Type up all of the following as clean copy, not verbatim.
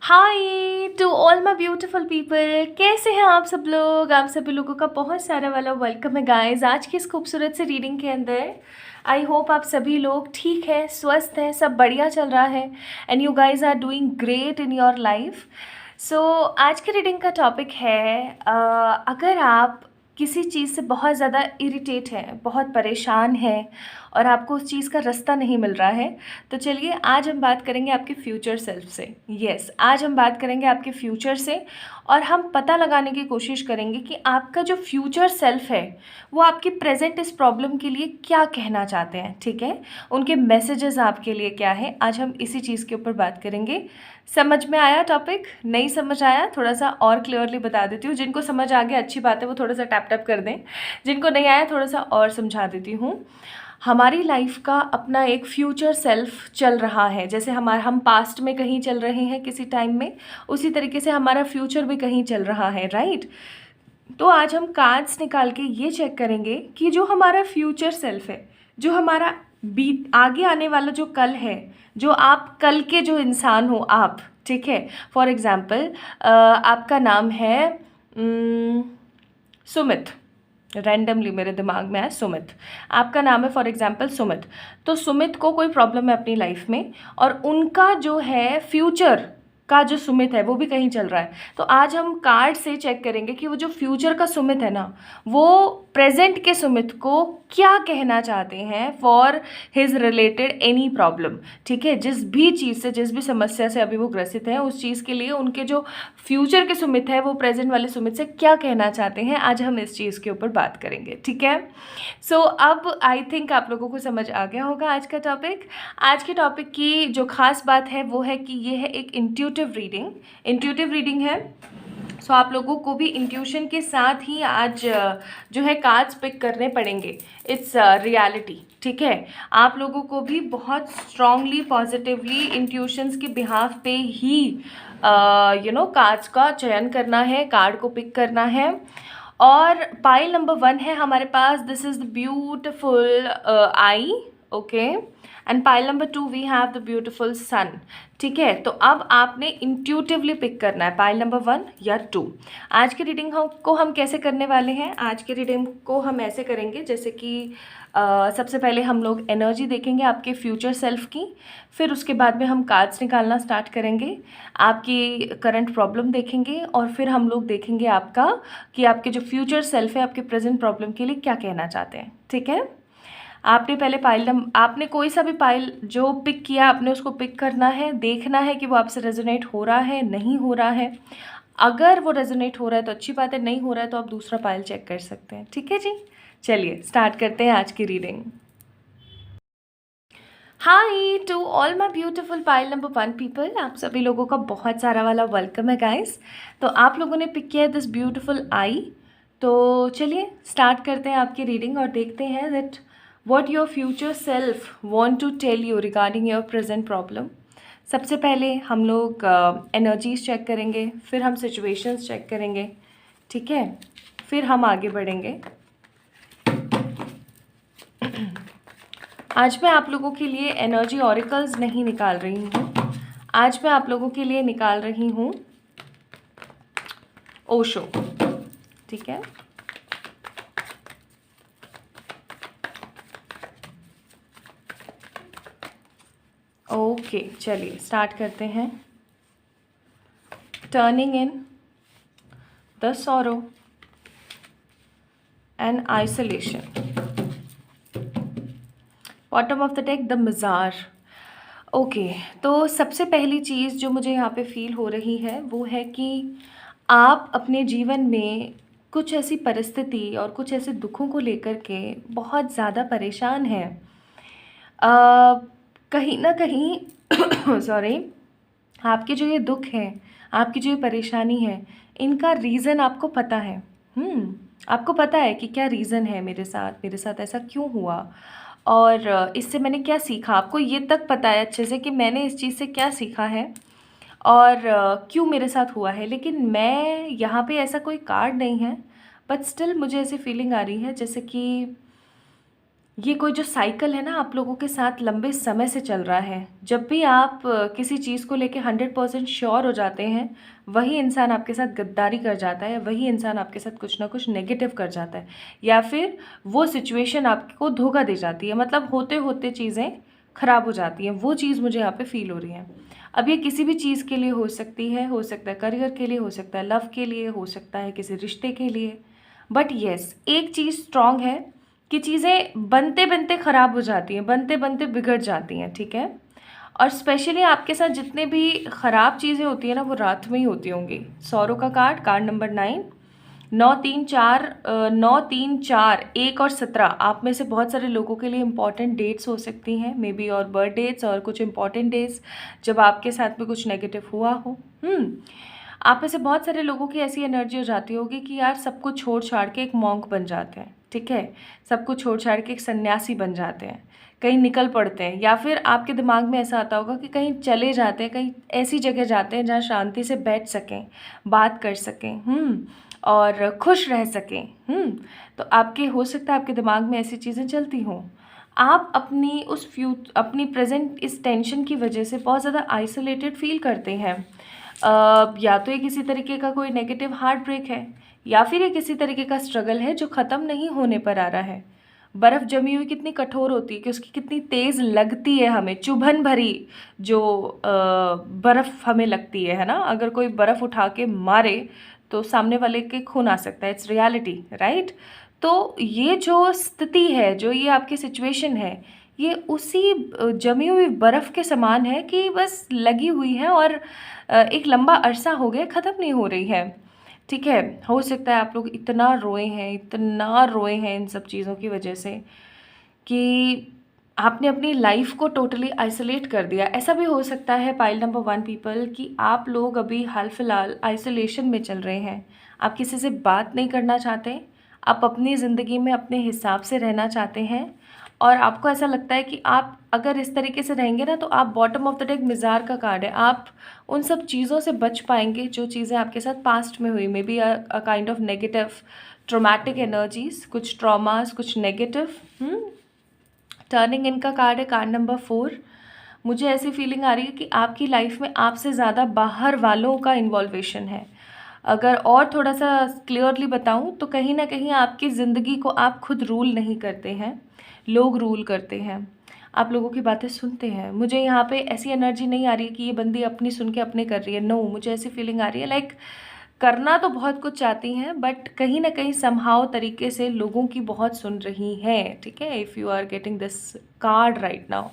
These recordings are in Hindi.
Hi to all my beautiful people, कैसे हैं आप सब लोग। आप सभी लोगों का बहुत सारा वाला वेलकम है गाइस आज की इस खूबसूरत से रीडिंग के अंदर। आई होप आप सभी लोग ठीक है, स्वस्थ हैं, सब बढ़िया चल रहा है and you guys are doing great in your life. So आज के रीडिंग का टॉपिक है अगर आप किसी चीज़ से बहुत ज़्यादा इरिटेट हैं, बहुत परेशान हैं और आपको उस चीज़ का रास्ता नहीं मिल रहा है, तो चलिए आज हम बात करेंगे आपके फ्यूचर सेल्फ से। यस, आज हम बात करेंगे आपके फ्यूचर से और हम पता लगाने की कोशिश करेंगे कि आपका जो फ्यूचर सेल्फ है वो आपकी प्रेजेंट इस प्रॉब्लम के लिए क्या कहना चाहते हैं। ठीक है, उनके मैसेजेस आपके लिए क्या है, आज हम इसी चीज़ के ऊपर बात करेंगे। समझ में आया टॉपिक? नहीं समझ आया थोड़ा सा और क्लियरली बता देती हूँ। जिनको समझ आ गया अच्छी बात है, वो थोड़ा सा टैप टैप कर दें। जिनको नहीं आया थोड़ा सा और समझा देती हूँ। हमारी लाइफ का अपना एक फ्यूचर सेल्फ चल रहा है। जैसे हम पास्ट में कहीं चल रहे हैं किसी टाइम में, उसी तरीके से हमारा फ्यूचर भी कहीं चल रहा है, राइट। तो आज हम कार्ड्स निकाल के ये चेक करेंगे कि जो हमारा फ्यूचर सेल्फ है, जो हमारा बी आगे आने वाला जो कल है, जो आप कल के जो इंसान हो आप, ठीक है। फॉर एग्ज़ाम्पल आपका नाम है सुमित। रैंडमली मेरे दिमाग में है सुमित। आपका नाम है फॉर एग्जांपल सुमित। तो सुमित को कोई प्रॉब्लम है अपनी लाइफ में और उनका जो है फ्यूचर का जो सुमित है वो भी कहीं चल रहा है। तो आज हम कार्ड से चेक करेंगे कि वो जो फ्यूचर का सुमित है ना, वो प्रेजेंट के सुमित को क्या कहना चाहते हैं for his related any problem. ठीक है, जिस भी चीज़ से, जिस भी समस्या से अभी वो ग्रसित हैं, उस चीज़ के लिए उनके जो फ्यूचर के सुमित है वो प्रेजेंट वाले सुमित से क्या कहना चाहते हैं, आज हम इस चीज़ के ऊपर बात करेंगे। ठीक है, सो अब आई थिंक आप लोगों को समझ आ गया होगा आज का टॉपिक। आज के टॉपिक की जो खास बात है वो है कि ये है एक इंट्यूटिव रीडिंग है। सो आप लोगों को भी इंट्यूशन के साथ ही आज जो है कार्ड्स पिक करने पड़ेंगे। It's reality. ठीक है, आप लोगों को भी बहुत स्ट्रांगली पॉजिटिवली इंट्यूशंस के बिहाफ पे ही कार्ड्स का चयन करना है, कार्ड को पिक करना है। और पाइल नंबर 1 है हमारे पास, this is the beautiful eye, okay. And pile number 2 we have the beautiful sun. ठीक है, तो अब आपने इंट्यूटिवली पिक करना है पाइल नंबर 1 या 2। आज की रीडिंग को हम कैसे करने वाले हैं, आज की रीडिंग को हम ऐसे करेंगे जैसे कि सबसे पहले हम लोग एनर्जी देखेंगे आपके फ्यूचर सेल्फ की, फिर उसके बाद में हम कार्ड्स निकालना स्टार्ट करेंगे, आपकी करंट प्रॉब्लम देखेंगे और फिर हम लोग देखेंगे आपका कि आपके जो फ्यूचर सेल्फ है आपके प्रेजेंट प्रॉब्लम के लिए क्या कहना चाहते हैं। ठीक है, आपने पहले आपने कोई सा भी पाइल जो पिक किया आपने उसको पिक करना है, देखना है कि वो आपसे रेजोनेट हो रहा है, नहीं हो रहा है। अगर वो रेजोनेट हो रहा है तो अच्छी बात है, नहीं हो रहा है तो आप दूसरा पाइल चेक कर सकते हैं। ठीक है जी, चलिए स्टार्ट करते हैं आज की reading. Hi to all my beautiful pile number 1 people, आप सभी लोगों का बहुत सारा वाला वेलकम है गाइस। तो आप लोगों ने पिक किया है दिस ब्यूटीफुल आई। तो चलिए स्टार्ट करते हैं आपकी रीडिंग और देखते हैं that what your future self want to tell you regarding your present problem. सबसे पहले हम लोग एनर्जीज चेक करेंगे, फिर हम सिचुएशंस चेक करेंगे, ठीक है, फिर हम आगे बढ़ेंगे। आज मैं आप लोगों के लिए एनर्जी ऑरिकल्स नहीं निकाल रही हूँ, आज मैं आप लोगों के लिए निकाल रही हूँ ओशो। ठीक है, ओके चलिए स्टार्ट करते हैं। Turning in the sorrow and isolation, bottom of the deck the मज़ार। ओके, तो सबसे पहली चीज़ जो मुझे यहाँ पे फील हो रही है वो है कि आप अपने जीवन में कुछ ऐसी परिस्थिति और कुछ ऐसे दुखों को लेकर के बहुत ज़्यादा परेशान हैं। कहीं ना कहीं सॉरी, आपके जो ये दुख हैं, आपकी जो ये परेशानी है, इनका रीज़न आपको पता है। आपको पता है कि क्या रीज़न है, मेरे साथ ऐसा क्यों हुआ और इससे मैंने क्या सीखा। आपको ये तक पता है अच्छे से कि मैंने इस चीज़ से क्या सीखा है और क्यों मेरे साथ हुआ है। लेकिन मैं यहाँ पे ऐसा कोई कार्ड नहीं है, बट स्टिल मुझे ऐसी फीलिंग आ रही है जैसे कि ये कोई जो साइकिल है ना आप लोगों के साथ लंबे समय से चल रहा है। जब भी आप किसी चीज़ को लेके 100% श्योर हो जाते हैं, वही इंसान आपके साथ गद्दारी कर जाता है, वही इंसान आपके साथ कुछ ना कुछ नेगेटिव कर जाता है, या फिर वो सिचुएशन आपको धोखा दे जाती है। मतलब होते होते चीज़ें ख़राब हो जाती हैं। वो चीज़ मुझे यहाँ पे फ़ील हो रही है। अब ये किसी भी चीज़ के लिए हो सकती है, हो सकता है करियर के लिए, हो सकता है लव के लिए, हो सकता है किसी रिश्ते के लिए। बट येस, एक चीज़ स्ट्रांग है कि चीज़ें बनते बनते ख़राब हो जाती हैं, बनते बनते बिगड़ जाती हैं, ठीक है। और स्पेशली आपके साथ जितने भी ख़राब चीज़ें होती हैं ना, वो रात में ही होती होंगी। सौरों का कार्ड, कार्ड नंबर 9, 9, 3, 4, 1 और 17 आप में से बहुत सारे लोगों के लिए इंपॉर्टेंट डेट्स हो सकती हैं, मे बी, और बर्थ डेट्स, और कुछ इंपॉर्टेंट डेज जब आपके साथ में कुछ नेगेटिव हुआ हो। आप में से बहुत सारे लोगों की ऐसी एनर्जी हो जाती होगी कि यार सब कुछ छोड़ छाड़ के एक मॉन्क बन जाते हैं, ठीक है। सब कुछ छोड़ छाड़ के एक सन्यासी बन जाते हैं, कहीं निकल पड़ते हैं, या फिर आपके दिमाग में ऐसा आता होगा कि कहीं चले जाते हैं, कहीं ऐसी जगह जाते हैं जहाँ शांति से बैठ सकें, बात कर सकें, और खुश रह सकें। तो आपके हो सकता है आपके दिमाग में ऐसी चीज़ें चलती हों। आप अपनी प्रेजेंट इस टेंशन की वजह से बहुत ज़्यादा आइसोलेटेड फील करते हैं। या तो ये किसी तरीके का कोई नेगेटिव हार्ट ब्रेक है, या फिर ये किसी तरीके का स्ट्रगल है जो ख़त्म नहीं होने पर आ रहा है। बर्फ़ जमी हुई कितनी कठोर होती है कि उसकी कितनी तेज़ लगती है हमें, चुभन भरी जो बर्फ़ हमें लगती है ना। अगर कोई बर्फ़ उठा के मारे तो सामने वाले के खून आ सकता है, इट्स रियलिटी, राइट। तो ये जो स्थिति है, जो ये आपकी सिचुएशन है, ये उसी जमी हुई बर्फ़ के समान है कि बस लगी हुई है और एक लंबा अरसा हो गया, ख़त्म नहीं हो रही है, ठीक है। हो सकता है आप लोग इतना रोए हैं इन सब चीज़ों की वजह से कि आपने अपनी लाइफ को टोटली आइसोलेट कर दिया। ऐसा भी हो सकता है पाइल नंबर 1 पीपल कि आप लोग अभी हाल फिलहाल आइसोलेशन में चल रहे हैं। आप किसी से बात नहीं करना चाहते, आप अपनी ज़िंदगी में अपने हिसाब से रहना चाहते हैं, और आपको ऐसा लगता है कि आप अगर इस तरीके से रहेंगे ना तो आप बॉटम ऑफ द डेक मिज़ार का कार्ड है। आप उन सब चीज़ों से बच पाएंगे जो चीज़ें आपके साथ पास्ट में हुई, may be a kind of negative traumatic energies, कुछ ट्रॉमास, कुछ नेगेटिव। टर्निंग इन का कार्ड है, कार्ड नंबर 4। मुझे ऐसी फीलिंग आ रही है कि आपकी लाइफ में आपसे ज़्यादा बाहर वालों का इन्वॉल्वेशन है। अगर और थोड़ा सा क्लियरली बताऊं तो कहीं ना कहीं आपकी ज़िंदगी को आप खुद रूल नहीं करते हैं, लोग रूल करते हैं। आप लोगों की बातें सुनते हैं। मुझे यहाँ पे ऐसी एनर्जी नहीं आ रही है कि ये बंदी अपनी सुन के अपने कर रही है, नो। मुझे ऐसी फीलिंग आ रही है लाइक करना तो बहुत कुछ चाहती हैं, बट कहीं ना कहीं समहाउ तरीके से लोगों की बहुत सुन रही हैं, ठीक है। If you are getting this card right now,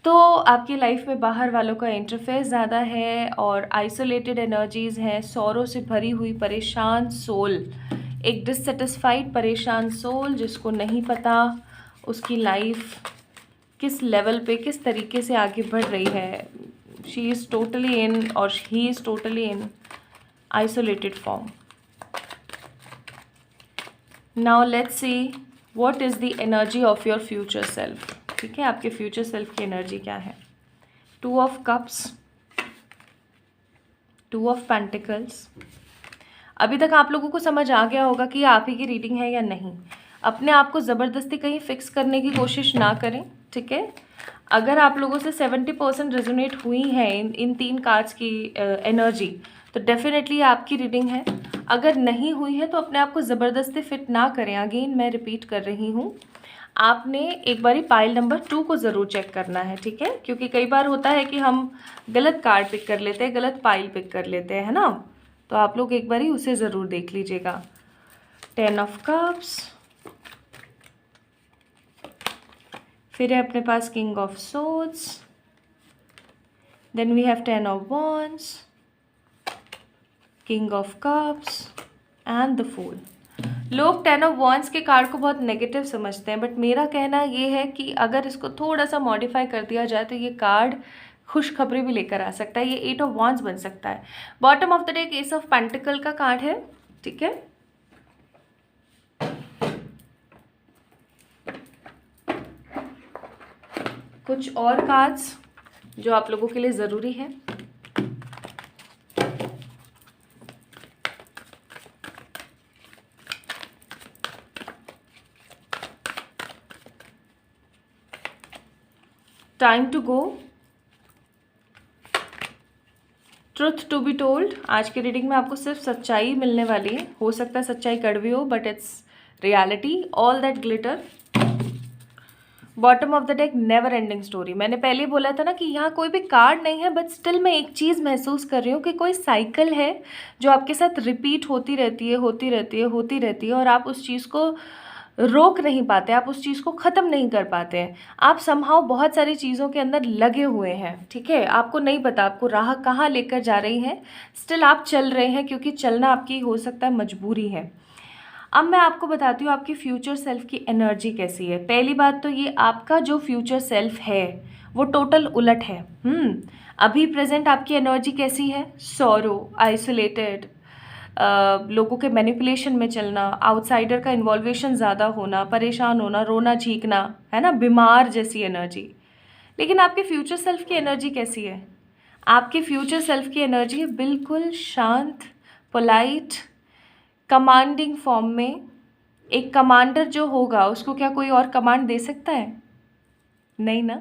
तो आपकी लाइफ में बाहर वालों का इंटरफेस ज़्यादा है और आइसोलेटेड एनर्जीज़ हैं, सौरों से भरी हुई परेशान सोल, एक डिससेटिस्फाइड परेशान सोल जिसको नहीं पता उसकी लाइफ किस लेवल पे किस तरीके से आगे बढ़ रही है। शी इज़ टोटली इन और he is totally in isolated form. Now let's see what is the energy of your future self. ठीक है, आपके फ्यूचर सेल्फ की एनर्जी क्या है। 2 ऑफ कप्स, 2 ऑफ पेंटिकल्स। अभी तक आप लोगों को समझ आ गया होगा कि आप ही की रीडिंग है या नहीं। अपने आप को ज़बरदस्ती कहीं फिक्स करने की कोशिश ना करें, ठीक है। अगर आप लोगों से 70% रेजोनेट हुई है इन 3 कार्ड्स की एनर्जी, तो डेफिनेटली आपकी रीडिंग है। अगर नहीं हुई है तो अपने आप को ज़बरदस्ती फिट ना करें। अगेन मैं रिपीट कर रही हूँ, आपने एक बारी पाइल नंबर 2 को ज़रूर चेक करना है, ठीक है। क्योंकि कई बार होता है कि हम गलत कार्ड पिक कर लेते हैं, गलत पाइल पिक कर लेते हैं, है ना। तो आप लोग एक बारी उसे ज़रूर देख लीजिएगा। 10 ऑफ कप्स, फिर है अपने पास king of swords, then we have 10 of wands, king of cups and the fool. लोग 10 ऑफ वॉन्ड्स के कार्ड को बहुत नेगेटिव समझते हैं, बट मेरा कहना ये है कि अगर इसको थोड़ा सा मॉडिफाई कर दिया जाए तो ये कार्ड खुशखबरी भी लेकर आ सकता है। ये 8 ऑफ वॉन्ड्स बन सकता है। Bottom of the deck S of pentacle का कार्ड है, ठीक है। कुछ और कार्ड्स जो आप लोगों के लिए ज़रूरी है। Time to go, truth to be told. आज की रीडिंग में आपको सिर्फ सच्चाई मिलने वाली है। हो सकता है सच्चाई कड़वी हो, but it's reality, all that glitter. Bottom of the deck, never ending story. मैंने पहले ही बोला था ना कि यहाँ कोई भी कार्ड नहीं है, बट स्टिल मैं एक चीज़ महसूस कर रही हूँ कि कोई साइकिल है जो आपके साथ रिपीट होती रहती है, होती रहती है, होती रहती है, और आप उस चीज़ को रोक नहीं पाते, आप उस चीज़ को ख़त्म नहीं कर पाते हैं। आप समहाउ बहुत सारी चीज़ों के अंदर लगे हुए हैं, ठीक है। आपको नहीं पता आपको राह कहाँ लेकर जा रही है, स्टिल आप चल रहे हैं, क्योंकि चलना आपकी हो सकता है मजबूरी है। अब मैं आपको बताती हूँ आपकी फ्यूचर सेल्फ की एनर्जी कैसी है। पहली बात तो ये, आपका जो फ्यूचर सेल्फ है वो टोटल उलट है। अभी प्रेजेंट आपकी एनर्जी कैसी है? सॉरो, आइसोलेटेड, लोगों के मैनिपुलेशन में चलना, आउटसाइडर का इन्वॉल्वेशन ज़्यादा होना, परेशान होना, रोना चीखना, है ना, बीमार जैसी एनर्जी। लेकिन आपके फ्यूचर सेल्फ की एनर्जी कैसी है? आपके फ्यूचर सेल्फ की एनर्जी है बिल्कुल शांत, पोलाइट, कमांडिंग फॉर्म में। एक कमांडर जो होगा उसको क्या कोई और कमांड दे सकता है? नहीं ना।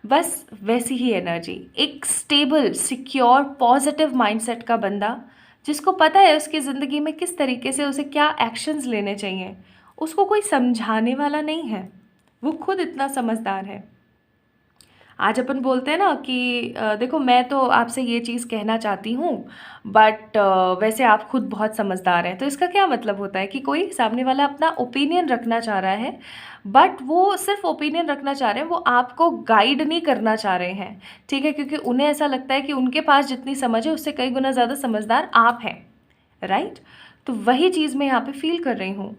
बस वैसी ही एनर्जी, एक स्टेबल, सिक्योर, पॉजिटिव माइंडसेट का बंदा, जिसको पता है उसकी ज़िंदगी में किस तरीके से उसे क्या एक्शंस लेने चाहिए। उसको कोई समझाने वाला नहीं है, वो खुद इतना समझदार है। आज अपन बोलते हैं ना कि देखो मैं तो आपसे ये चीज़ कहना चाहती हूँ, बट वैसे आप खुद बहुत समझदार हैं। तो इसका क्या मतलब होता है कि कोई सामने वाला अपना ओपिनियन रखना चाह रहा है, बट वो सिर्फ ओपिनियन रखना चाह रहे हैं, वो आपको गाइड नहीं करना चाह रहे हैं, ठीक है, क्योंकि उन्हें ऐसा लगता है कि उनके पास जितनी समझ है उससे कई गुना ज़्यादा समझदार आप हैं, राइट। तो वही चीज़ मैं यहाँ पे फील कर रही हूँ।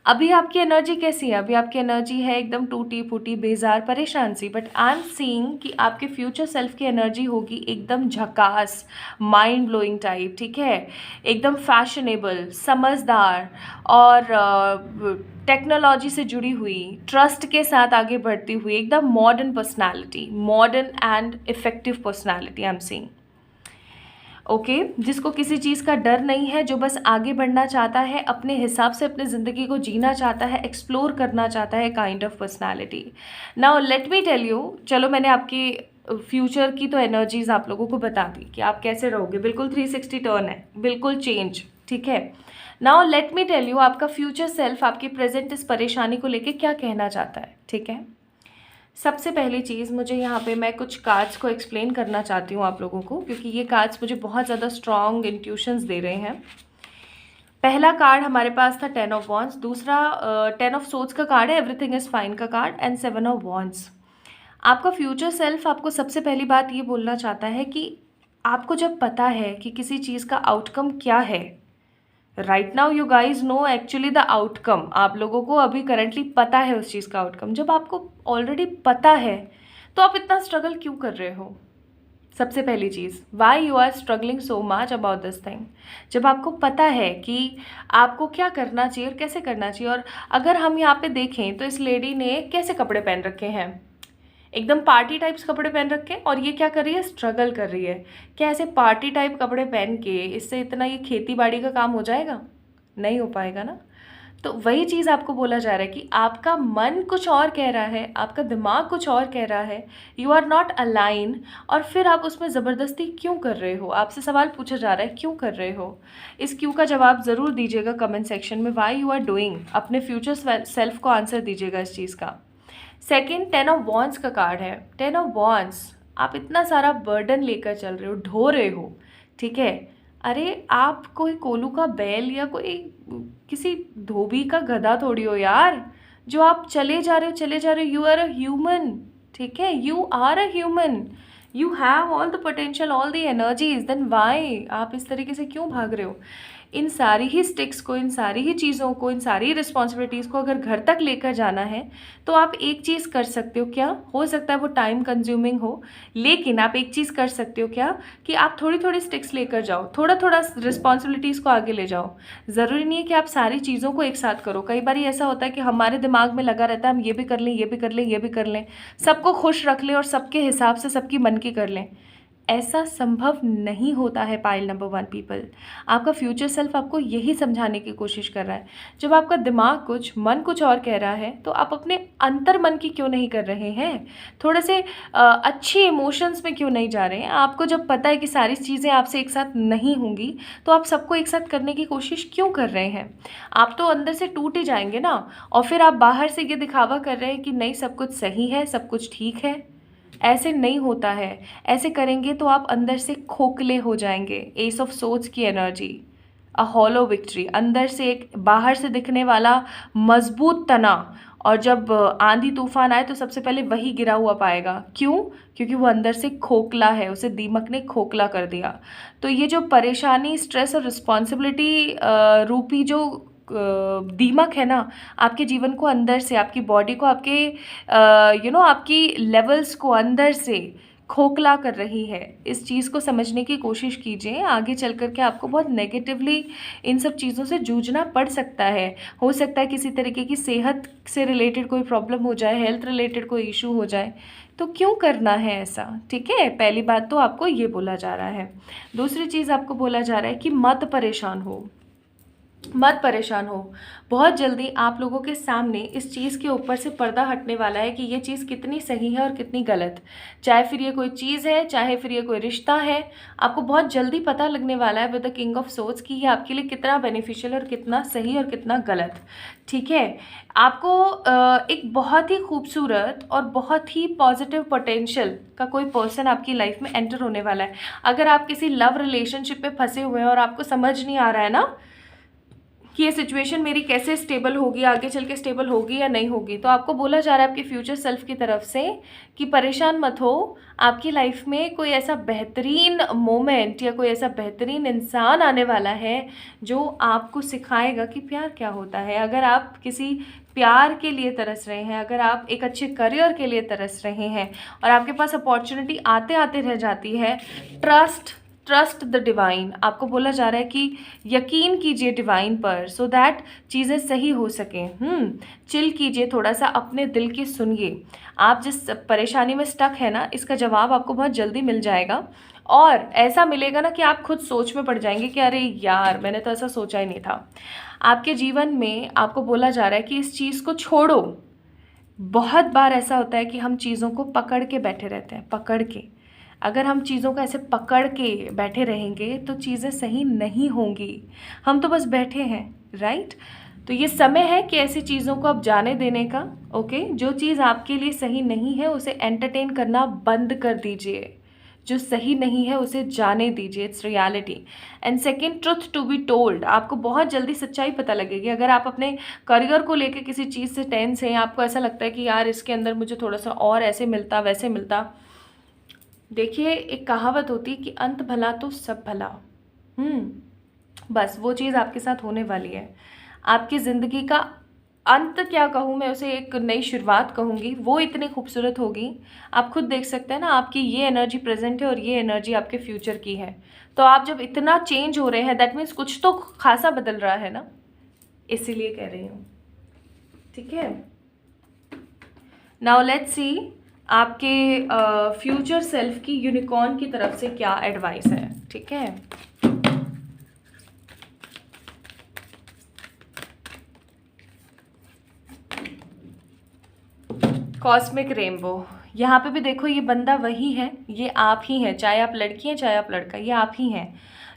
अभी आपकी एनर्जी कैसी है? अभी आपकी एनर्जी है एकदम टूटी फूटी, बेजार, परेशान सी, बट आई एम सीइंग कि आपके फ्यूचर सेल्फ की एनर्जी होगी एकदम झकास, माइंड ब्लोइंग टाइप, ठीक है, एकदम फैशनेबल, समझदार, और टेक्नोलॉजी से जुड़ी हुई, ट्रस्ट के साथ आगे बढ़ती हुई, एकदम modern personality, modern and effective personality I am seeing. Okay, जिसको किसी चीज़ का डर नहीं है, जो बस आगे बढ़ना चाहता है, अपने हिसाब से अपनी ज़िंदगी को जीना चाहता है, एक्सप्लोर करना चाहता है, kind of personality. Now let me tell you, चलो मैंने आपकी फ्यूचर की तो एनर्जीज आप लोगों को बता दी कि आप कैसे रहोगे, बिल्कुल 360 टर्न है, बिल्कुल चेंज, ठीक है। Now let me tell you आपका फ्यूचर सेल्फ आपकी प्रेजेंट इस परेशानी को लेके क्या कहना चाहता है, ठीक है। सबसे पहली चीज़, मुझे यहाँ पे मैं कुछ कार्ड्स को एक्सप्लेन करना चाहती हूँ आप लोगों को, क्योंकि ये कार्ड्स मुझे बहुत ज़्यादा स्ट्रॉन्ग इंट्यूशंस दे रहे हैं। पहला कार्ड हमारे पास था 10 ऑफ वॉन्ड्स, दूसरा 10 ऑफ सोर्ड्स का कार्ड है, एवरीथिंग इज़ फाइन का कार्ड, एंड 7 ऑफ वॉन्ड्स। आपका फ्यूचर सेल्फ आपको सबसे पहली बात ये बोलना चाहता है कि आपको जब पता है कि किसी चीज़ का आउटकम क्या है, right now you guys know actually the outcome, आप लोगों को अभी करंटली पता है उस चीज़ का आउटकम। जब आपको ऑलरेडी पता है तो आप इतना स्ट्रगल क्यों कर रहे हो? सबसे पहली चीज़, why you are struggling so much about this thing. जब आपको पता है कि आपको क्या करना चाहिए और कैसे करना चाहिए। और अगर हम यहाँ पे देखें तो इस लेडी ने कैसे कपड़े पहन रखे हैं, एकदम पार्टी टाइप्स कपड़े पहन रखे हैं, और ये क्या कर रही है, स्ट्रगल कर रही है। क्या ऐसे पार्टी टाइप कपड़े पहन के इससे इतना ये खेती बाड़ी का काम हो जाएगा? नहीं हो पाएगा ना। तो वही चीज़ आपको बोला जा रहा है कि आपका मन कुछ और कह रहा है, आपका दिमाग कुछ और कह रहा है, यू आर नॉट अलाइन, और फिर आप उसमें ज़बरदस्ती क्यों कर रहे हो? आपसे सवाल पूछा जा रहा है, क्यों कर रहे हो? इस क्यों का जवाब ज़रूर दीजिएगा कमेंट सेक्शन में, वाई यू आर डूइंग, अपने फ्यूचर सेल्फ को आंसर दीजिएगा इस चीज़ का। सेकेंड 10 ऑफ वॉन्ड्स का कार्ड है। 10 ऑफ वॉन्ड्स, आप इतना सारा बर्डन लेकर चल रहे हो, ढो रहे हो, ठीक है। अरे आप कोई कोलू का बैल या कोई किसी धोबी का गधा थोड़ी हो यार, जो आप चले जा रहे हो, चले जा रहे हो। यू आर अ ह्यूमन, ठीक है, you are a human, you have all the potential, all the energies, then why आप इस तरीके से क्यों भाग रहे हो? इन सारी ही स्टिक्स को, इन सारी ही चीज़ों को, इन सारी रिस्पॉन्सिबिलिटीज़ को अगर घर तक लेकर जाना है तो आप एक चीज़ कर सकते हो। क्या हो सकता है वो टाइम कंज्यूमिंग हो, लेकिन आप एक चीज़ कर सकते हो क्या, कि आप थोड़ी थोड़ी स्टिक्स लेकर जाओ, थोड़ा थोड़ा रिस्पॉन्सिबिलिटीज़ को आगे ले जाओ। ज़रूरी नहीं है कि आप सारी चीज़ों को एक साथ करो। कई बार ऐसा होता है कि हमारे दिमाग में लगा रहता है हम ये भी कर लें, ये भी कर लें, ये भी कर लें, सबको खुश रख लें और सबके हिसाब से सबकी मन की कर लें। ऐसा संभव नहीं होता है पाइल नंबर 1 पीपल। आपका फ्यूचर सेल्फ आपको यही समझाने की कोशिश कर रहा है। जब आपका दिमाग कुछ, मन कुछ और कह रहा है, तो आप अपने अंतर मन की क्यों नहीं कर रहे हैं? थोड़े से अच्छे इमोशंस में क्यों नहीं जा रहे हैं? आपको जब पता है कि सारी चीज़ें आपसे एक साथ नहीं होंगी, तो आप सबको एक साथ करने की कोशिश क्यों कर रहे हैं? आप तो अंदर से टूट ही जाएंगे ना, और फिर आप बाहर से ये दिखावा कर रहे हैं कि नहीं, सब कुछ सही है, सब कुछ ठीक है। ऐसे नहीं होता है। ऐसे करेंगे तो आप अंदर से खोखले हो जाएंगे। एस ऑफ सोर्ड्स की एनर्जी, अ हॉलो विक्ट्री, अंदर से एक बाहर से दिखने वाला मजबूत तना, और जब आंधी तूफान आए तो सबसे पहले वही गिरा हुआ पाएगा। क्यों? क्योंकि वो अंदर से खोखला है, उसे दीमक ने खोखला कर दिया। तो ये जो परेशानी, स्ट्रेस और रिस्पॉन्सिबिलिटी रूपी जो दीमक है ना, आपके जीवन को अंदर से, आपकी बॉडी को, आपके आपकी लेवल्स को अंदर से खोखला कर रही है। इस चीज़ को समझने की कोशिश कीजिए। आगे चल कर के आपको बहुत नेगेटिवली इन सब चीज़ों से जूझना पड़ सकता है। हो सकता है किसी तरीके की सेहत से रिलेटेड कोई प्रॉब्लम हो जाए, हेल्थ रिलेटेड कोई इशू हो जाए। तो क्यों करना है ऐसा? ठीक है, पहली बात तो आपको ये बोला जा रहा है। दूसरी चीज़ आपको बोला जा रहा है कि मत परेशान हो, मत परेशान हो। बहुत जल्दी आप लोगों के सामने इस चीज़ के ऊपर से पर्दा हटने वाला है कि ये चीज़ कितनी सही है और कितनी गलत। चाहे फिर ये कोई चीज़ है, चाहे फिर ये कोई रिश्ता है, आपको बहुत जल्दी पता लगने वाला है with the king of swords कि ये आपके लिए कितना बेनिफिशियल और कितना सही और कितना गलत। ठीक है, आपको एक बहुत ही खूबसूरत और बहुत ही पॉजिटिव पोटेंशियल का कोई पर्सन आपकी लाइफ में एंटर होने वाला है। अगर आप किसी लव रिलेशनशिप में फंसे हुए हैं और आपको समझ नहीं आ रहा है ना कि ये सिचुएशन मेरी कैसे स्टेबल होगी, आगे चल के स्टेबल होगी या नहीं होगी, तो आपको बोला जा रहा है आपके फ्यूचर सेल्फ की तरफ से कि परेशान मत हो। आपकी लाइफ में कोई ऐसा बेहतरीन मोमेंट या कोई ऐसा बेहतरीन इंसान आने वाला है जो आपको सिखाएगा कि प्यार क्या होता है। अगर आप किसी प्यार के लिए तरस रहे हैं, अगर आप एक अच्छे करियर के लिए तरस रहे हैं और आपके पास अपॉर्चुनिटी आते आते रह जाती है, ट्रस्ट द डिवाइन। आपको बोला जा रहा है कि यकीन कीजिए डिवाइन पर, सो दैट चीज़ें सही हो सकें। चिल कीजिए, थोड़ा सा अपने दिल की सुनिए। आप जिस परेशानी में स्टक है ना, इसका जवाब आपको बहुत जल्दी मिल जाएगा, और ऐसा मिलेगा ना कि आप खुद सोच में पड़ जाएंगे कि अरे यार, मैंने तो ऐसा सोचा ही नहीं था। आपके जीवन में आपको बोला जा रहा है कि इस चीज़ को छोड़ो। बहुत बार ऐसा होता है कि हम चीज़ों को पकड़ के बैठे रहते हैं, पकड़ के। अगर हम चीज़ों को ऐसे पकड़ के बैठे रहेंगे तो चीज़ें सही नहीं होंगी। हम तो बस बैठे हैं, राइट? तो ये समय है कि ऐसी चीज़ों को अब जाने देने का। ओके, जो चीज़ आपके लिए सही नहीं है उसे एंटरटेन करना बंद कर दीजिए। जो सही नहीं है उसे जाने दीजिए, it's reality. And second, truth to be told. आपको बहुत जल्दी सच्चाई पता लगेगी। अगर आप अपने करियर को लेकर किसी चीज़ से टेंस हैं, आपको ऐसा लगता है कि यार इसके अंदर मुझे थोड़ा सा और ऐसे मिलता वैसे मिलता, देखिए, एक कहावत होती है कि अंत भला तो सब भला। बस वो चीज़ आपके साथ होने वाली है। आपकी ज़िंदगी का अंत क्या कहूँ मैं उसे, एक नई शुरुआत कहूँगी, वो इतनी खूबसूरत होगी। आप खुद देख सकते हैं ना, आपकी ये एनर्जी प्रेजेंट है और ये एनर्जी आपके फ्यूचर की है। तो आप जब इतना चेंज हो रहे हैं, दैट मीन्स कुछ तो खासा बदल रहा है ना, इसीलिए कह रही हूँ। ठीक है, नाउ लेट्स सी आपके फ्यूचर सेल्फ की यूनिकॉर्न की तरफ से क्या एडवाइस है। ठीक है, कॉस्मिक रेनबो। यहाँ पे भी देखो, ये बंदा वही है, ये आप ही हैं, चाहे आप लड़की हैं चाहे आप लड़का, ये आप ही हैं।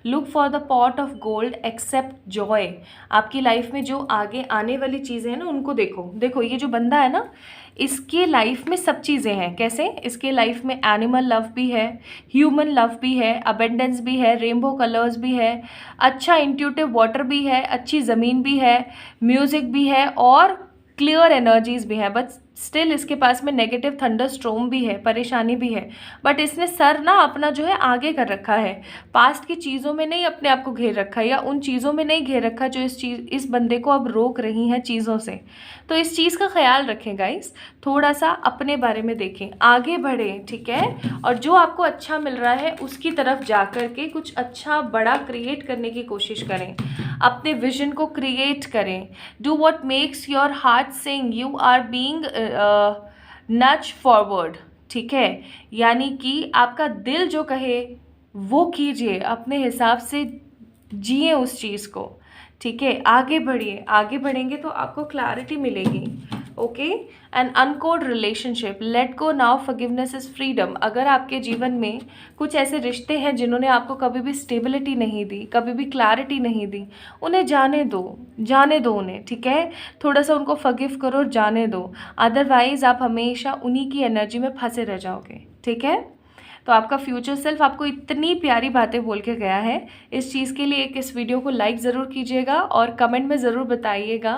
Look for the pot of gold, accept joy. आपकी लाइफ में जो आगे आने वाली चीज़ें हैं ना, उनको देखो। देखो, ये जो बंदा है ना, इसके लाइफ में सब चीज़ें हैं। कैसे? इसके लाइफ में एनिमल लव भी है, ह्यूमन लव भी है, अबेंडेंस भी है, रेनबो कलर्स भी है, अच्छा इंट्यूटिव वाटर भी है, अच्छी ज़मीन भी है, म्यूज़िक भी है और क्लियर एनर्जीज भी हैं। बट स्टिल इसके पास में नेगेटिव थंडर स्ट्रोम भी है, परेशानी भी है। बट इसने सर ना अपना जो है आगे कर रखा है, पास्ट की चीज़ों में नहीं अपने आप को घेर रखा है, या उन चीज़ों में नहीं घेर रखा जो इस बंदे को अब रोक रही हैं चीज़ों से। तो इस चीज़ का ख्याल रखें गाइस, थोड़ा सा अपने बारे में देखें, आगे बढ़ें। ठीक है, और जो आपको अच्छा मिल रहा है उसकी तरफ जा कर के कुछ अच्छा बड़ा क्रिएट करने की कोशिश करें, अपने विजन को क्रिएट करें। Do what makes your heart sing, you are being nudged forward. ठीक है, यानी कि आपका दिल जो कहे वो कीजिए, अपने हिसाब से जिए उस चीज़ को, ठीक है, आगे बढ़िए, आगे बढ़ेंगे तो आपको क्लैरिटी मिलेगी। Okay, an uncode relationship, let go now, forgiveness is freedom. अगर आपके जीवन में कुछ ऐसे रिश्ते हैं जिन्होंने आपको कभी भी स्टेबिलिटी नहीं दी, कभी भी क्लैरिटी नहीं दी, उन्हें जाने दो, जाने दो उन्हें, ठीक है, थोड़ा सा उनको फॉरगिव करो और जाने दो, अदरवाइज आप हमेशा उन्हीं की एनर्जी में फंसे रह जाओगे, ठीक है। तो आपका फ्यूचर सेल्फ आपको इतनी प्यारी बातें बोल के गया है, इस चीज़ के लिए इस वीडियो को लाइक ज़रूर कीजिएगा और कमेंट में ज़रूर बताइएगा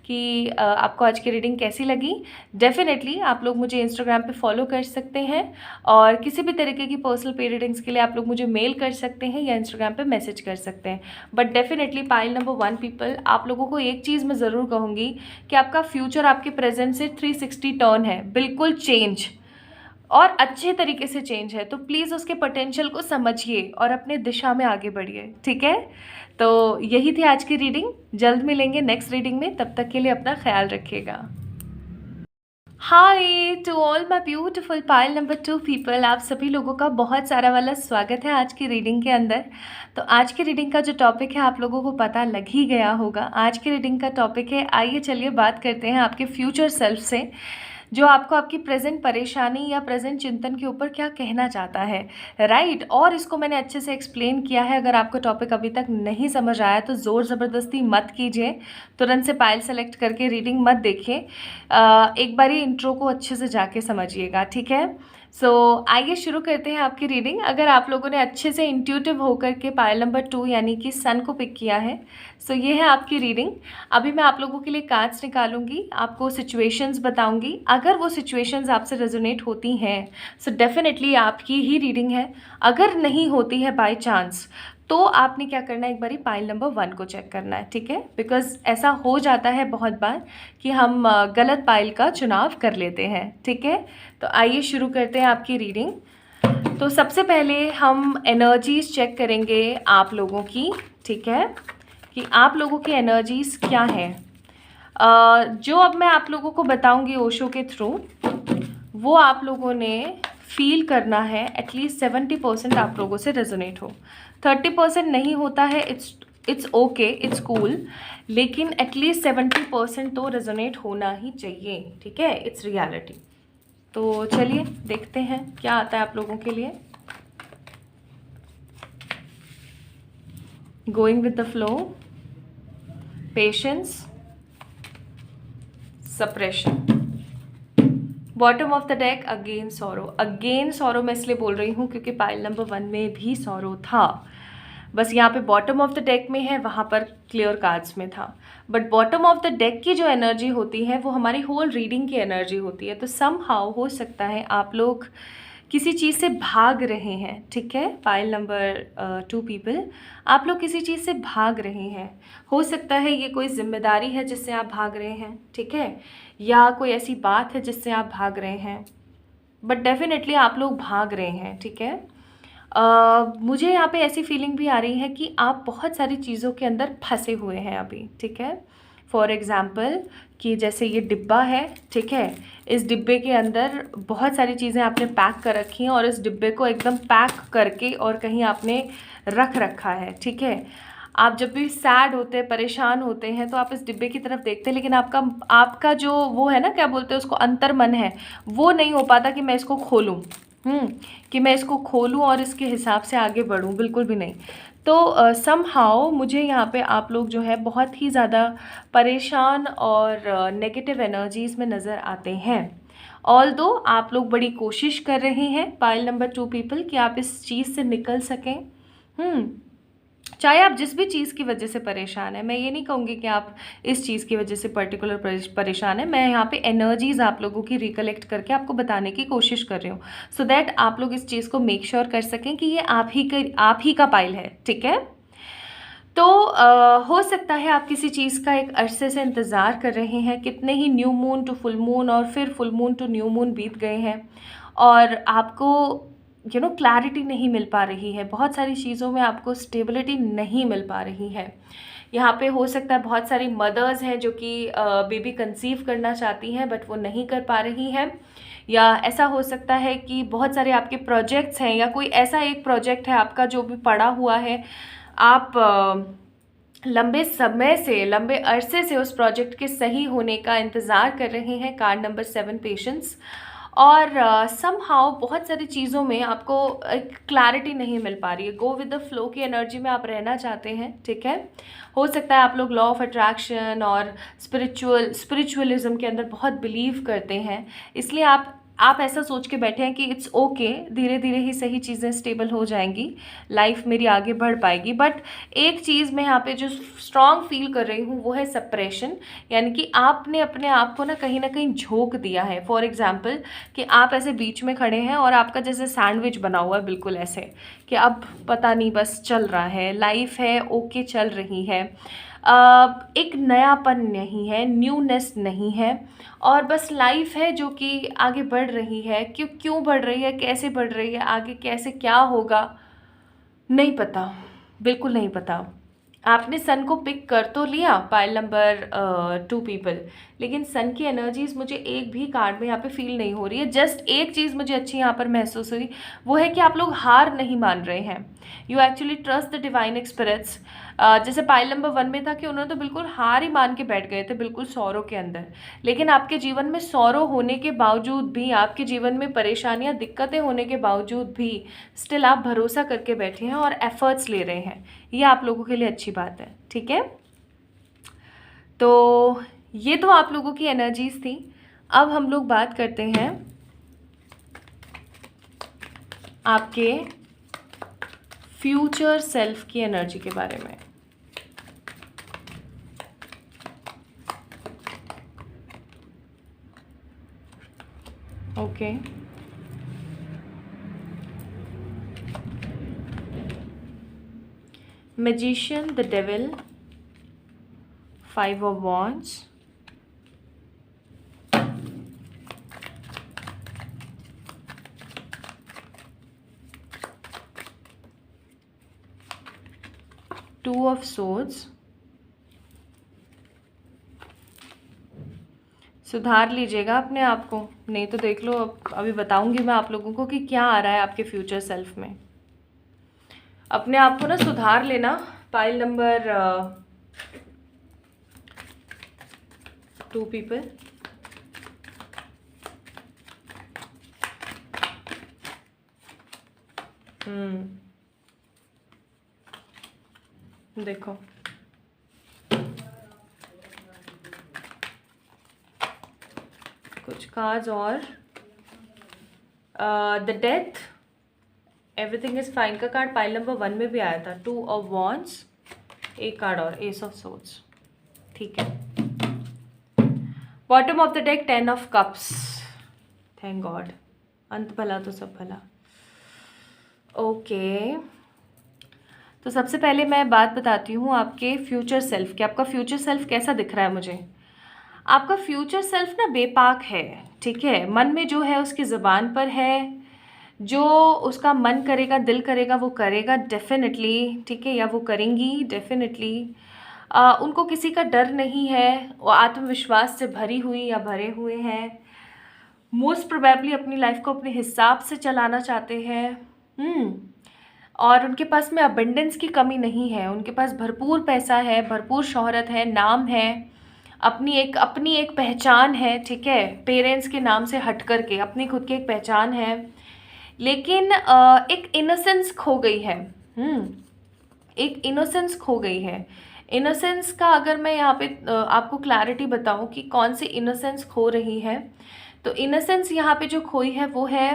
कि आपको आज की रीडिंग कैसी लगी। डेफिनेटली आप लोग मुझे इंस्टाग्राम पे फॉलो कर सकते हैं और किसी भी तरीके की पर्सनल पे रीडिंग्स के लिए आप लोग मुझे मेल कर सकते हैं या इंस्टाग्राम पे मैसेज कर सकते हैं। But definitely pile number 1 people, आप लोगों को एक चीज़ मैं ज़रूर कहूँगी कि आपका फ्यूचर आपके प्रेजेंट से 360 टर्न है, बिल्कुल चेंज और अच्छे तरीके से चेंज है। तो प्लीज़ उसके पोटेंशियल को समझिए और अपने दिशा में आगे बढ़िए, ठीक है। तो यही थी आज की रीडिंग, जल्द मिलेंगे नेक्स्ट रीडिंग में, तब तक के लिए अपना ख्याल रखिएगा। Hi to all my beautiful pile number 2 people, आप सभी लोगों का बहुत सारा वाला स्वागत है आज की रीडिंग के अंदर। तो आज की रीडिंग का जो टॉपिक है आप लोगों को पता लग ही गया होगा। आज की रीडिंग का टॉपिक है, आइए चलिए बात करते हैं आपके फ्यूचर सेल्फ से, जो आपको आपकी प्रेजेंट परेशानी या प्रेजेंट चिंतन के ऊपर क्या कहना चाहता है, राइट। और इसको मैंने अच्छे से एक्सप्लेन किया है। अगर आपको टॉपिक अभी तक नहीं समझ आया तो ज़ोर ज़बरदस्ती मत कीजिए, तुरंत से पाइल सेलेक्ट करके रीडिंग मत देखिए, एक बारी इंट्रो को अच्छे से जाके समझिएगा, ठीक है। सो आइए शुरू करते हैं आपकी रीडिंग। अगर आप लोगों ने अच्छे से इंट्यूटिव होकर के पाइल नंबर 2 यानी कि सन को पिक किया है, सो ये है आपकी रीडिंग। अभी मैं आप लोगों के लिए कार्ड्स निकालूंगी, आपको सिचुएशंस बताऊंगी। अगर वो सिचुएशंस आपसे रेजोनेट होती हैं सो डेफिनेटली आपकी ही रीडिंग है। अगर नहीं होती है बाय चांस तो आपने क्या करना है, एक बारी पाइल नंबर 1 को चेक करना है, ठीक है। बिकॉज ऐसा हो जाता है बहुत बार कि हम गलत पाइल का चुनाव कर लेते हैं, ठीक है। तो आइए शुरू करते हैं आपकी रीडिंग। तो सबसे पहले हम एनर्जीज चेक करेंगे आप लोगों की, ठीक है, कि आप लोगों की एनर्जीज क्या हैं। जो अब मैं आप लोगों को बताऊंगी ओशो के थ्रू, वो आप लोगों ने फील करना है। एटलीस्ट 70% आप लोगों से रेजोनेट हो, 30% नहीं होता है, इट्स ओके, इट्स कूल, लेकिन एटलीस्ट 70% तो रेजोनेट होना ही चाहिए, ठीक है, इट्स रियलिटी। तो चलिए देखते हैं क्या आता है आप लोगों के लिए। Going with the flow, patience, suppression, bottom of the deck again sorrow. Again sorrow मैं इसलिए बोल रही हूँ क्योंकि पाइल नंबर 1 में भी सॉरो था, बस यहाँ पे बॉटम ऑफ द डेक में है, वहाँ पर क्लियर कार्ड्स में था। But bottom of the deck की जो एनर्जी होती है वो हमारी होल रीडिंग की एनर्जी होती है। तो समहाउ हो सकता है आप लोग किसी चीज़ से भाग रहे हैं, ठीक है। पाइल नंबर 2 पीपल, आप लोग किसी चीज़ से भाग रहे हैं। हो सकता है ये कोई जिम्मेदारी है जिससे आप भाग रहे हैं, ठीक है, या कोई ऐसी बात है जिससे आप भाग रहे हैं, बट डेफिनेटली आप लोग भाग रहे हैं, ठीक है। मुझे यहाँ पे ऐसी फीलिंग भी आ रही है कि आप बहुत सारी चीज़ों के अंदर फंसे हुए हैं अभी, ठीक है। फॉर एग्ज़ाम्पल कि जैसे ये डिब्बा है, ठीक है, इस डिब्बे के अंदर बहुत सारी चीज़ें आपने पैक कर रखी हैं और इस डिब्बे को एकदम पैक करके और कहीं आपने रख रखा है, ठीक है। आप जब भी सैड होते हैं, परेशान होते हैं, तो आप इस डिब्बे की तरफ देखते हैं, लेकिन आपका जो वो है ना, क्या बोलते हैं उसको, अंतर्मन है, वो नहीं हो पाता कि मैं इसको खोलूँ, कि मैं इसको खोलूँ और इसके हिसाब से आगे बढ़ूँ, बिल्कुल भी नहीं। तो समहाउ मुझे यहाँ पे आप लोग जो है बहुत ही ज़्यादा परेशान और नेगेटिव एनर्जीज़ में नज़र आते हैं। ऑल्दो आप लोग बड़ी कोशिश कर रहे हैं पाइल नंबर 2 पीपल कि आप इस चीज़ से निकल सकें। चाहे आप जिस भी चीज़ की वजह से परेशान है, मैं ये नहीं कहूँगी कि आप इस चीज़ की वजह से पर्टिकुलर परेशान है, मैं यहाँ पे एनर्जीज़ आप लोगों की रिकलेक्ट करके आपको बताने की कोशिश कर रही हूँ, सो दैट आप लोग इस चीज़ को मेक श्योर कर सकें कि ये आप ही का पाइल है, ठीक है। तो हो सकता है आप किसी चीज़ का एक अरसे से इंतज़ार कर रहे हैं, कितने ही new moon to full moon और फिर full moon to new moon बीत गए हैं और आपको क्लैरिटी नहीं मिल पा रही है, बहुत सारी चीज़ों में आपको स्टेबिलिटी नहीं मिल पा रही है। यहाँ पे हो सकता है बहुत सारी मदर्स हैं जो कि बेबी कंसीव करना चाहती हैं बट वो नहीं कर पा रही हैं, या ऐसा हो सकता है कि बहुत सारे आपके प्रोजेक्ट्स हैं, या कोई ऐसा एक प्रोजेक्ट है आपका जो भी पड़ा हुआ है, आप लंबे समय से, लंबे अरसे से उस प्रोजेक्ट के सही होने का इंतज़ार कर रहे हैं। Card number 7, patience. और समहाउ बहुत सारी चीज़ों में आपको एक क्लैरिटी नहीं मिल पा रही है। गो विद द फ्लो की एनर्जी में आप रहना चाहते हैं, ठीक है। हो सकता है आप लोग लॉ ऑफ अट्रैक्शन और स्पिरिचुअलिज्म के अंदर बहुत बिलीव करते हैं, इसलिए आप ऐसा सोच के बैठे हैं कि इट्स ओके, धीरे धीरे ही सही चीज़ें स्टेबल हो जाएंगी, लाइफ मेरी आगे बढ़ पाएगी। बट एक चीज़ मैं यहाँ पे जो स्ट्रॉन्ग फील कर रही हूँ वो है सप्रेशन, यानी कि आपने अपने आप को ना कहीं झोंक दिया है। फॉर एग्जाम्पल कि आप ऐसे बीच में खड़े हैं और आपका जैसे सैंडविच बना हुआ है, बिल्कुल ऐसे कि अब पता नहीं, बस चल रहा है, लाइफ है, ओके चल रही है। एक नयापन नहीं है, न्यूनेस नहीं है, और बस लाइफ है जो कि आगे बढ़ रही है। क्यों बढ़ रही है, कैसे बढ़ रही है, आगे कैसे क्या होगा, नहीं पता, बिल्कुल नहीं पता। आपने सन को पिक कर तो लिया, पाइल नंबर 2 पीपल, लेकिन सन की एनर्जीज मुझे एक भी कार्ड में यहाँ पे फील नहीं हो रही है। जस्ट एक चीज़ मुझे अच्छी यहाँ पर महसूस हुई, वो है कि आप लोग हार नहीं मान रहे हैं। You actually trust the divine spirits. जैसे पाइल नंबर 1 में था कि उन्होंने तो बिल्कुल हार ही मान के बैठ गए थे, बिल्कुल सौरों के अंदर। लेकिन आपके जीवन में सौरों होने के बावजूद भी, आपके जीवन में परेशानियां, दिक्कतें होने के बावजूद भी स्टिल आप भरोसा करके बैठे हैं और एफर्ट्स ले रहे हैं। ये आप लोगों के लिए अच्छी बात है, ठीक है। तो ये तो आप लोगों की एनर्जीज थी। अब हम लोग बात करते हैं आपके फ्यूचर सेल्फ की एनर्जी के बारे में। Okay, magician, the devil, 5 of wands, two of swords। सुधार लीजिएगा अपने आप को, नहीं तो देख लो, अभी बताऊंगी मैं आप लोगों को कि क्या आ रहा है आपके फ्यूचर सेल्फ में। अपने आप को ना सुधार लेना। पाइल नंबर 2 पीपल, देखो कुछ कार्ड्स और the death, everything is fine का कार्ड पाइल नंबर 1 में भी आया था। 2 of wands, एक कार्ड और एस ऑफ swords, ठीक है। Bottom of the deck 10 of cups, thank God, अंत भला तो सब भला। ओके, तो सबसे पहले मैं बात बताती हूँ आपके फ्यूचर सेल्फ की। आपका फ्यूचर सेल्फ कैसा दिख रहा है मुझे? आपका फ्यूचर सेल्फ ना बेपाक है, ठीक है। मन में जो है उसकी ज़बान पर है, जो उसका मन करेगा, दिल करेगा, वो करेगा डेफिनेटली, ठीक है, या वो करेंगी डेफिनेटली। उनको किसी का डर नहीं है, वो आत्मविश्वास से भरी हुई या भरे हुए हैं। मोस्ट प्रोबेबली अपनी लाइफ को अपने हिसाब से चलाना चाहते हैं। और उनके पास में अबंडेंस की कमी नहीं है, उनके पास भरपूर पैसा है, भरपूर शोहरत है, नाम है, अपनी एक पहचान है, ठीक है। पेरेंट्स के नाम से हट कर के अपनी खुद की एक पहचान है, लेकिन एक इनोसेंस खो गई है। एक इनोसेंस खो गई है। इनोसेंस का अगर मैं यहाँ पे आपको क्लैरिटी बताऊँ कि कौन सी इनोसेंस खो रही है, तो इनोसेंस यहाँ पे जो खोई है वो है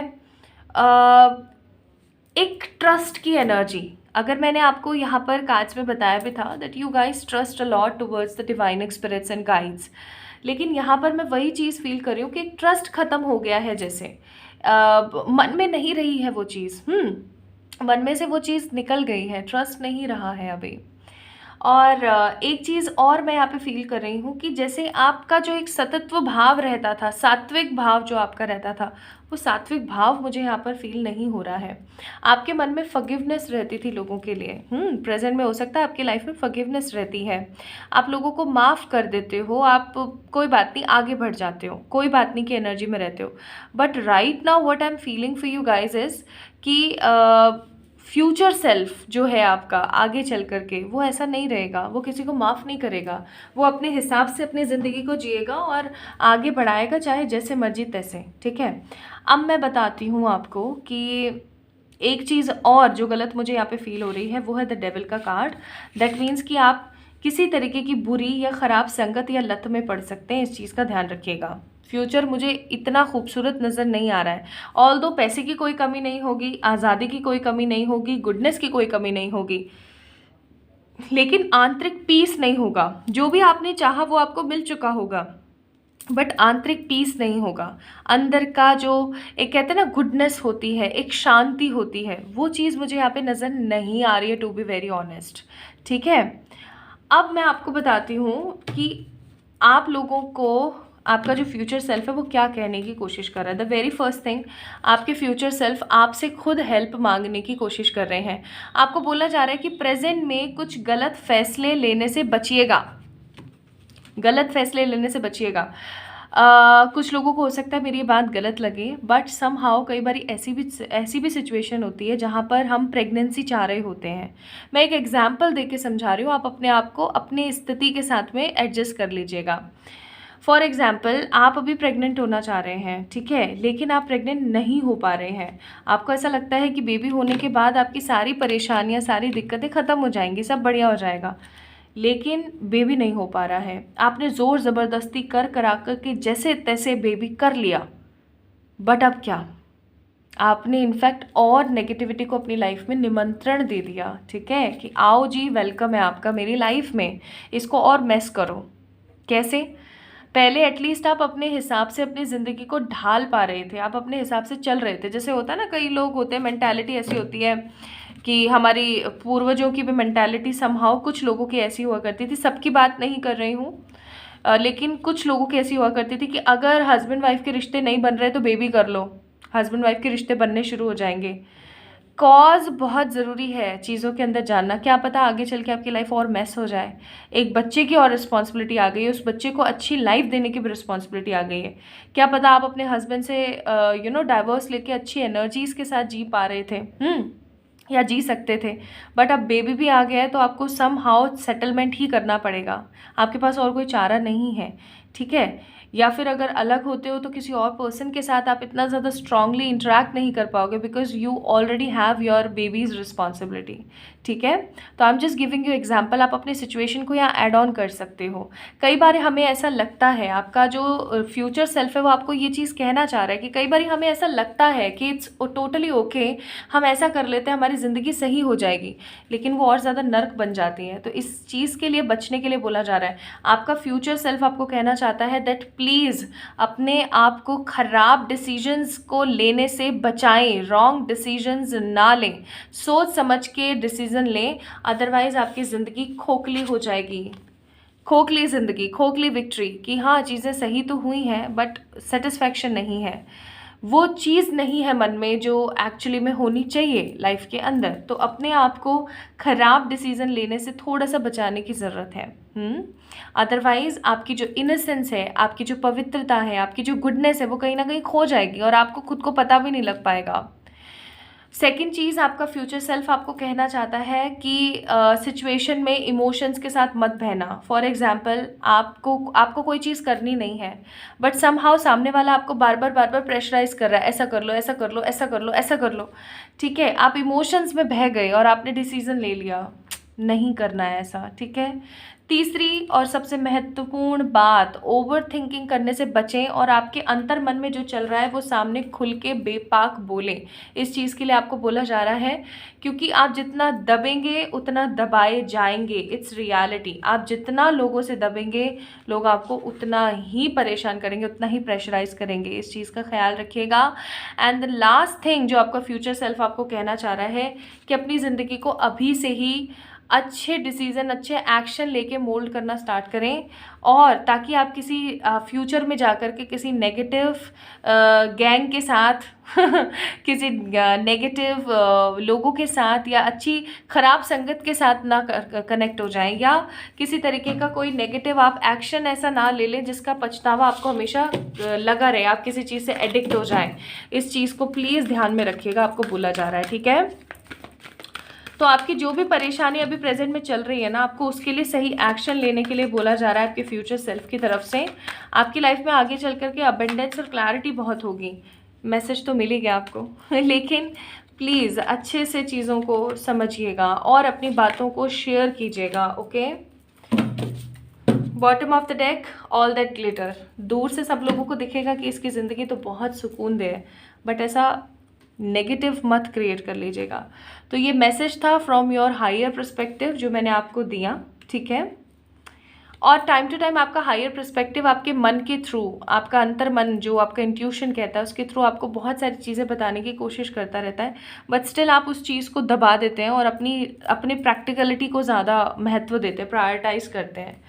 एक ट्रस्ट की एनर्जी। अगर मैंने आपको यहाँ पर कार्ड्स में बताया भी था that you guys trust a lot towards the divine spirits and guides, लेकिन यहाँ पर मैं वही चीज़ फील कर रही हूँ कि ट्रस्ट ख़त्म हो गया है, जैसे मन में नहीं रही है वो चीज़। मन में से वो चीज़ निकल गई है, ट्रस्ट नहीं रहा है अभी। और एक चीज़ और मैं यहाँ पे फ़ील कर रही हूँ कि जैसे आपका जो एक सतत्व भाव रहता था, सात्विक भाव जो आपका रहता था, वो सात्विक भाव मुझे यहाँ पर फ़ील नहीं हो रहा है। आपके मन में फ़ॉरगिवनेस रहती थी लोगों के लिए। प्रेज़ेंट में हो सकता है आपकी लाइफ़ में फ़ॉरगिवनेस रहती है। आप लोगों को माफ़ कर देते हो, आप कोई बात नहीं आगे बढ़ जाते हो, कोई बात नहीं की एनर्जी में रहते हो। But right now what I am feeling for you guys is कि फ्यूचर सेल्फ जो है आपका आगे चल कर के वो ऐसा नहीं रहेगा, वो किसी को माफ़ नहीं करेगा, वो अपने हिसाब से अपनी ज़िंदगी को जिएगा और आगे बढ़ाएगा, चाहे जैसे मर्जी तैसे, ठीक है। अब मैं बताती हूँ आपको कि एक चीज़ और जो गलत मुझे यहाँ पे फील हो रही है वो है द डेविल का कार्ड। दैट मीन्स कि आप किसी तरीके की बुरी या ख़राब संगत या लत में पड़ सकते हैं, इस चीज़ का ध्यान रखिएगा। फ्यूचर मुझे इतना खूबसूरत नज़र नहीं आ रहा है। ऑल्दो पैसे की कोई कमी नहीं होगी, आज़ादी की कोई कमी नहीं होगी, गुडनेस की कोई कमी नहीं होगी, लेकिन आंतरिक पीस नहीं होगा। जो भी आपने चाहा वो आपको मिल चुका होगा, बट आंतरिक पीस नहीं होगा। अंदर का जो एक कहते हैं ना गुडनेस होती है, एक शांति होती है, वो चीज़ मुझे यहाँ पे नज़र नहीं आ रही है, टू बी वेरी ऑनेस्ट, ठीक है। अब मैं आपको बताती हूँ कि आप लोगों को आपका जो फ्यूचर सेल्फ है वो क्या कहने की कोशिश कर रहा है। द वेरी फर्स्ट थिंग, आपके फ्यूचर सेल्फ आपसे खुद हेल्प मांगने की कोशिश कर रहे हैं। आपको बोला जा रहा है कि प्रेजेंट में कुछ गलत फैसले लेने से बचिएगा, गलत फैसले लेने से बचिएगा। कुछ लोगों को हो सकता है मेरी ये बात गलत लगे, बट सम हाउ कई बार ऐसी भी सिचुएशन होती है जहाँ पर हम प्रेगनेंसी चाह रहे होते हैं। मैं एक एग्जांपल दे के समझा रही हूँ, आप अपने आप को अपनी स्थिति के साथ में एडजस्ट कर लीजिएगा। फॉर एग्जाम्पल, आप अभी प्रेग्नेंट होना चाह रहे हैं, ठीक है, लेकिन आप प्रेग्नेंट नहीं हो पा रहे हैं। आपको ऐसा लगता है कि बेबी होने के बाद आपकी सारी परेशानियाँ, सारी दिक्कतें ख़त्म हो जाएंगी, सब बढ़िया हो जाएगा, लेकिन बेबी नहीं हो पा रहा है। आपने ज़ोर ज़बरदस्ती कर करा कर के जैसे तैसे बेबी कर लिया, बट अब क्या, आपने इनफैक्ट और नेगेटिविटी को अपनी लाइफ में निमंत्रण दे दिया, ठीक है, कि आओ जी, वेलकम है आपका मेरी लाइफ में, इसको और मेस करो। कैसे? पहले एटलीस्ट आप अपने हिसाब से अपनी ज़िंदगी को ढाल पा रहे थे, आप अपने हिसाब से चल रहे थे। जैसे होता है ना, कई लोग होते हैं, मेंटालिटी ऐसी होती है कि हमारी पूर्वजों की भी मेंटालिटी समहाउ कुछ लोगों की ऐसी हुआ करती थी, सबकी बात नहीं कर रही हूँ, लेकिन कुछ लोगों की ऐसी हुआ करती थी कि अगर हस्बैंड वाइफ के रिश्ते नहीं बन रहे तो बेबी कर लो, हस्बैंड वाइफ के रिश्ते बनने शुरू हो जाएंगे। कॉज बहुत ज़रूरी है चीज़ों के अंदर जानना, क्या पता आगे चल के आपकी लाइफ और मैस हो जाए। एक बच्चे की और रिस्पॉन्सिबिलिटी आ गई है, उस बच्चे को अच्छी लाइफ देने की भी रिस्पॉन्सिबिलिटी आ गई है। क्या पता आप अपने हस्बैंड से डाइवोर्स लेके अच्छी एनर्जीज़ के साथ जी पा रहे थे, या जी सकते थे, बट अब बेबी भी आ गया है तो आपको सम हाउ सेटलमेंट ही करना पड़ेगा, आपके पास और कोई चारा नहीं है, ठीक है। या फिर अगर अलग होते हो तो किसी और पर्सन के साथ आप इतना ज़्यादा स्ट्रांगली इंटरेक्ट नहीं कर पाओगे, because you already have your babies responsibility, ठीक है। तो I am just giving you example, आप अपने सिचुएशन को यहाँ ऐड ऑन कर सकते हो। कई बार हमें ऐसा लगता है, आपका जो फ्यूचर सेल्फ है वो आपको ये चीज़ कहना चाह रहा है कि कई बार हमें ऐसा लगता है कि इट्स टोटली ओके, हम ऐसा कर लेते हैं हमारी ज़िंदगी सही हो जाएगी, लेकिन वो और ज़्यादा नर्क बन जाती है। तो इस चीज़ के लिए बचने के लिए बोला जा रहा है, आपका फ्यूचर सेल्फ आपको कहना चाहता है दैट प्लीज़ अपने आप को ख़राब डिसीजंस को लेने से बचाएं, रॉन्ग डिसीजंस ना लें, सोच समझ के डिसीजन लें, अदरवाइज़ आपकी ज़िंदगी खोखली हो जाएगी। खोखली ज़िंदगी, खोखली विक्ट्री, कि हाँ चीज़ें सही तो हुई हैं बट सेटिस्फैक्शन नहीं है, वो चीज़ नहीं है मन में जो एक्चुअली में होनी चाहिए लाइफ के अंदर। तो अपने आप को ख़राब डिसीज़न लेने से थोड़ा सा बचाने की ज़रूरत है। अदरवाइज़ आपकी जो इनोसेंस है, आपकी जो पवित्रता है, आपकी जो गुडनेस है, वो कहीं ना कहीं खो जाएगी और आपको खुद को पता भी नहीं लग पाएगा। सेकेंड चीज़, आपका फ्यूचर सेल्फ आपको कहना चाहता है कि सिचुएशन में इमोशंस के साथ मत बहना। फॉर एग्जांपल, आपको कोई चीज़ करनी नहीं है, बट समहाउ सामने वाला आपको बार बार प्रेशराइज कर रहा है, ऐसा कर लो, ऐसा कर लो, ऐसा कर लो, ऐसा कर लो, ठीक है। आप इमोशंस में बह गए और आपने डिसीज़न ले लिया नहीं करना है ऐसा, ठीक है। तीसरी और सबसे महत्वपूर्ण बात, ओवर थिंकिंग करने से बचें और आपके अंतर मन में जो चल रहा है वो सामने खुल के बेपाक बोलें। इस चीज़ के लिए आपको बोला जा रहा है, क्योंकि आप जितना दबेंगे उतना दबाए जाएंगे। It's reality. आप जितना लोगों से दबेंगे, लोग आपको उतना ही परेशान करेंगे, उतना ही प्रेशराइज करेंगे। इस चीज़ का ख्याल रखिएगा। एंड द लास्ट थिंग जो आपका फ्यूचर सेल्फ आपको कहना चाह रहा है कि अपनी ज़िंदगी को अभी से ही अच्छे डिसीज़न, अच्छे एक्शन लेके मोल्ड करना स्टार्ट करें, और ताकि आप किसी फ्यूचर में जाकर के किसी नेगेटिव गैंग के साथ किसी नेगेटिव लोगों के साथ या अच्छी ख़राब संगत के साथ ना कनेक्ट हो जाएं, या किसी तरीके का कोई नेगेटिव आप एक्शन ऐसा ना ले लें जिसका पछतावा आपको हमेशा लगा रहे, आप किसी चीज़ से एडिक्ट हो जाएं। इस चीज़ को प्लीज़ ध्यान में रखिएगा, आपको बोला जा रहा है, ठीक है। तो आपकी जो भी परेशानी अभी प्रेजेंट में चल रही है ना, आपको उसके लिए सही एक्शन लेने के लिए बोला जा रहा है आपके फ्यूचर सेल्फ की तरफ से। आपकी लाइफ में आगे चल कर के अबेंडेंस और क्लैरिटी बहुत होगी। मैसेज तो मिल ही गया आपको लेकिन प्लीज़ अच्छे से चीज़ों को समझिएगा और अपनी बातों को शेयर कीजिएगा, okay. Bottom of the deck, all that glitter. दूर से सब लोगों को दिखेगा कि इसकी ज़िंदगी तो बहुत सुकून दे है, बट ऐसा नेगेटिव मत क्रिएट कर लीजिएगा। तो ये मैसेज था फ्रॉम योर हायर पर्सपेक्टिव जो मैंने आपको दिया, ठीक है। और टाइम टू टाइम आपका हायर पर्सपेक्टिव आपके मन के थ्रू, आपका अंतर मन जो आपका इंट्यूशन कहता है उसके थ्रू आपको बहुत सारी चीज़ें बताने की कोशिश करता रहता है, बट स्टिल आप उस चीज़ को दबा देते हैं और अपनी प्रैक्टिकलिटी को ज़्यादा महत्व देते हैं, प्रायोरिटाइज करते हैं।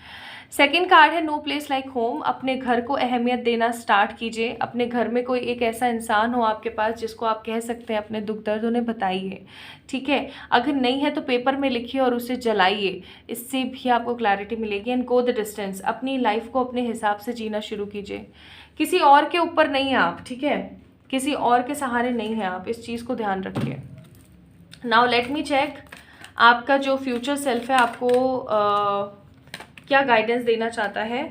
सेकेंड कार्ड है नो प्लेस लाइक होम। अपने घर को अहमियत देना स्टार्ट कीजिए। अपने घर में कोई एक ऐसा इंसान हो आपके पास जिसको आप कह सकते हैं अपने दुख दर्द उन्हें बताइए, ठीक है। अगर नहीं है तो पेपर में लिखिए और उसे जलाइए, इससे भी आपको क्लैरिटी मिलेगी। And go the distance. अपनी लाइफ को अपने हिसाब से जीना शुरू कीजिए। किसी और के ऊपर नहीं है आप, ठीक है, किसी और के सहारे नहीं है आप, इस चीज़ को ध्यान रखिए। नाउ लेट मी चेक आपका जो फ्यूचर सेल्फ है आपको क्या गाइडेंस देना चाहता है।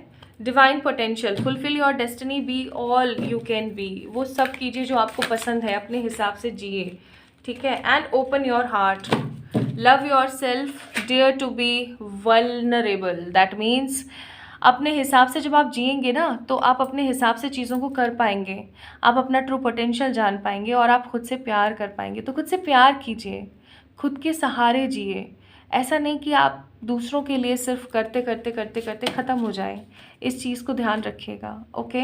Divine potential, fulfil your destiny, be all you can be. वो सब कीजिए जो आपको पसंद है, अपने हिसाब से जिए, ठीक है। And open your heart, love your self, dare to be vulnerable. That means अपने हिसाब से जब आप जिएंगे ना तो आप अपने हिसाब से चीज़ों को कर पाएंगे, आप अपना ट्रू पोटेंशियल जान पाएंगे और आप खुद से प्यार कर पाएंगे। तो खुद से प्यार कीजिए, खुद के सहारे जिए। ऐसा नहीं कि आप दूसरों के लिए सिर्फ करते करते करते करते ख़त्म हो जाए। इस चीज़ को ध्यान रखिएगा, ओके।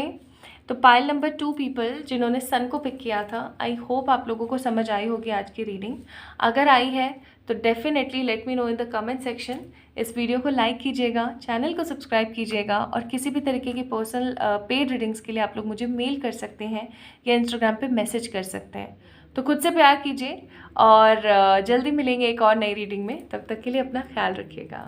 तो पाइल नंबर 2 पीपल जिन्होंने सन को पिक किया था, आई होप आप लोगों को समझ आई होगी आज की रीडिंग। अगर आई है तो definitely let me know in the comment section. इस वीडियो को लाइक कीजिएगा, चैनल को सब्सक्राइब कीजिएगा, और किसी भी तरीके की पर्सनल पेड रीडिंग्स के लिए आप लोग मुझे मेल कर सकते हैं या इंस्टाग्राम पे मैसेज कर सकते हैं। तो खुद से प्यार कीजिए और जल्दी मिलेंगे एक और नई रीडिंग में। तब तक के लिए अपना ख्याल रखिएगा।